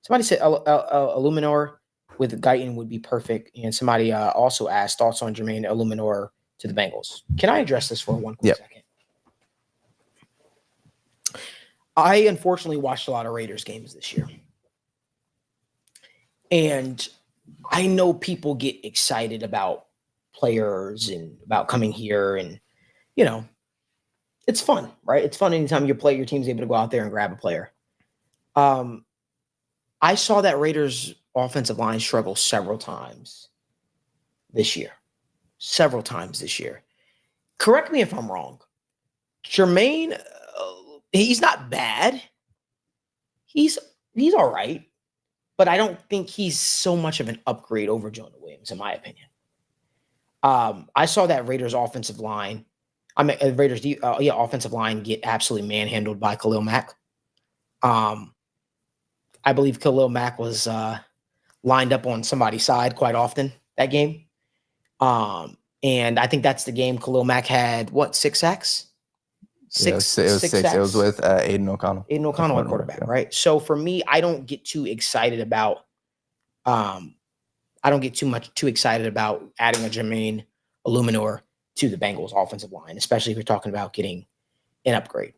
Somebody said Eluemunor with Guyton would be perfect, and somebody also asked thoughts on Jermaine Eluemunor to the Bengals. Can I address this for one quick second? I unfortunately watched a lot of Raiders games this year, and I know people get excited about players and about coming here, and it's fun, right? It's fun anytime your team's able to go out there and grab a player. I saw that Raiders offensive line struggle several times this year. Correct me if I'm wrong. Jermaine, he's not bad. He's all right, but I don't think he's so much of an upgrade over Jonah Williams, in my opinion. I saw that Raiders offensive line. Offensive line get absolutely manhandled by Khalil Mack. I believe Khalil Mack was lined up on somebody's side quite often that game. And I think that's the game Khalil Mack had, 6 sacks? It was 6 sacks. It was with Aiden O'Connell. Aiden O'Connell at quarterback, right? So for me, I don't get too excited about adding a Jermaine Eluemunor to the Bengals offensive line, especially if you're talking about getting an upgrade.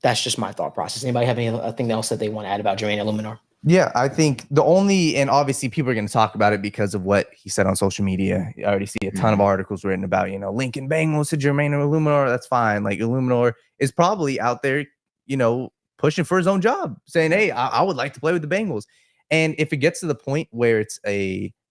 That's just my thought process. Anybody have anything else that they want to add about Jermaine Eluemunor? Yeah, I think and obviously people are going to talk about it because of what he said on social media. I already see a ton of articles written about, Lincoln Bengals to Jermaine Eluemunor. That's fine. Like, Eluemunor is probably out there, pushing for his own job, saying, hey, I would like to play with the Bengals. And if it gets to the point where it's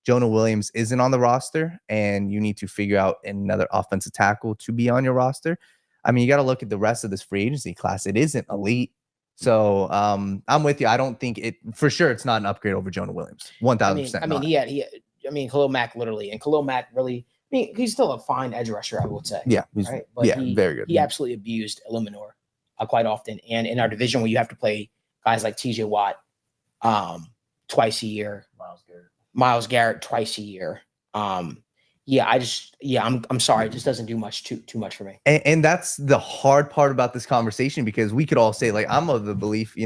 Jonah Williams isn't on the roster and you need to figure out another offensive tackle to be on your roster, I mean, you got to look at the rest of this free agency class. It isn't elite. So I'm with you. I don't think it's not an upgrade over Jonah Williams. 1,000%. Khalil Mack literally, and Khalil Mack really, he's still a fine edge rusher, I would say. Yeah. Right? But very good. He absolutely abused Eluemunor quite often. And in our division where you have to play guys like TJ Watt twice a year, Myles Garrett twice a year. I'm sorry. It just doesn't do too much for me. And that's the hard part about this conversation, because we could all say, like, I'm of the belief,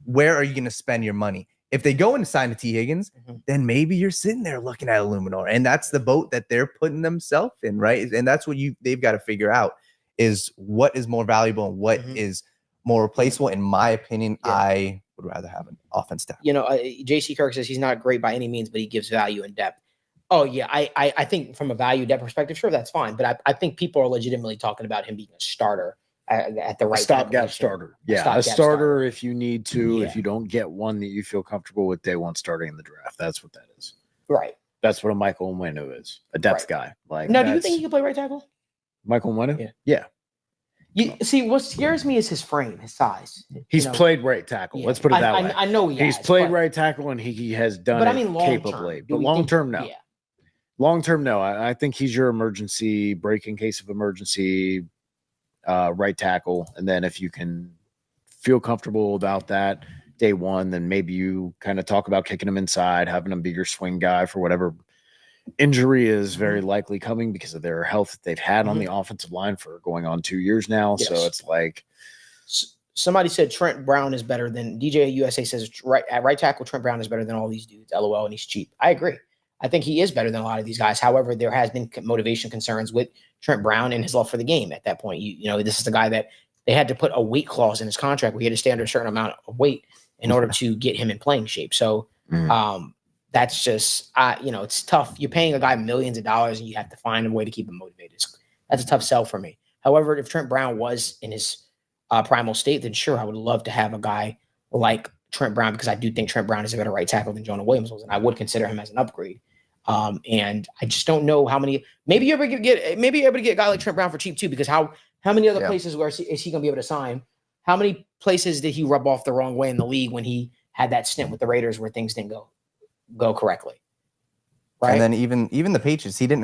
where are you going to spend your money? If they go and sign a T. Higgins, then maybe you're sitting there looking at Eluemunor, and that's the boat that they're putting themselves in, right? And that's what they've got to figure out, is what is more valuable and what is more replaceable. In my opinion, I would rather have an offense tackle. J.C. Kirk says he's not great by any means, but he gives value and depth. Oh, yeah. I think from a value depth perspective, sure, that's fine. But I think people are legitimately talking about him being a starter at the right stopgap starter. Yeah, a starter if you need to. If you don't get one that you feel comfortable with day one starting in the draft, that's what that is. Right. That's what a Michael Onwenu is, a depth guy. Like, now, do you think he can play right tackle? Michael Onwenu? Yeah. See, what scares me is his frame, his size. He's played right tackle. Let's put it that way. I know he's played right tackle, and he has done it capably. But long term, no. Yeah. Long term, no. I think he's your emergency break in case of emergency right tackle. And then if you can feel comfortable about that day one, then maybe you kind of talk about kicking him inside, having him be your swing guy for whatever injury is very likely coming because of their health that they've had on the offensive line for going on 2 years now. Yes. So it's like, somebody said Trent Brown is better than DJ USA says at right tackle. Trent Brown is better than all these dudes. LOL, and he's cheap. I agree. I think he is better than a lot of these guys. However, there has been motivation concerns with Trent Brown and his love for the game at that point. This is the guy that they had to put a weight clause in his contract where he had to stay under a certain amount of weight in order to get him in playing shape. So that's just, it's tough. You're paying a guy millions of dollars and you have to find a way to keep him motivated. That's a tough sell for me. However, if Trent Brown was in his primal state, then sure, I would love to have a guy like Trent Brown, because I do think Trent Brown is a better right tackle than Jonah Williams was, and I would consider him as an upgrade. And I just don't know how many. Maybe you're able to get a guy like Trent Brown for cheap too, because how many other places where is he going to be able to sign? How many places did he rub off the wrong way in the league when he had that stint with the Raiders where things didn't go correctly? Right. And then even the Patriots, he did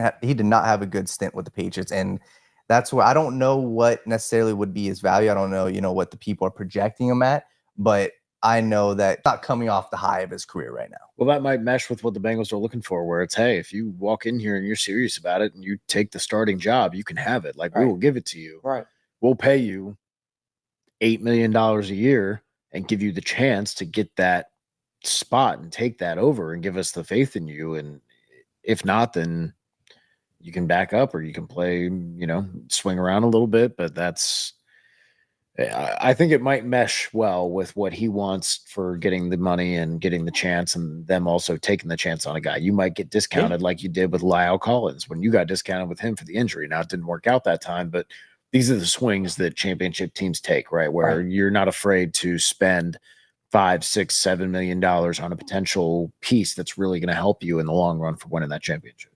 not have a good stint with the Patriots, and that's where I don't know what necessarily would be his value. I don't know, what the people are projecting him at, but I know that not coming off the high of his career right now. Well, that might mesh with what the Bengals are looking for, where it's, hey, if you walk in here and you're serious about it and you take the starting job, you can have it. Like, we will give it to you. Right. We'll pay you $8 million a year and give you the chance to get that spot and take that over and give us the faith in you. And if not, then you can back up or you can play, swing around a little bit. But I think it might mesh well with what he wants for getting the money and getting the chance, and them also taking the chance on a guy. You might get discounted like you did with Lyle Collins when you got discounted with him for the injury. Now, it didn't work out that time, but these are the swings that championship teams take, right? Where you're not afraid to spend $5, $6, $7 million on a potential piece that's really going to help you in the long run for winning that championship.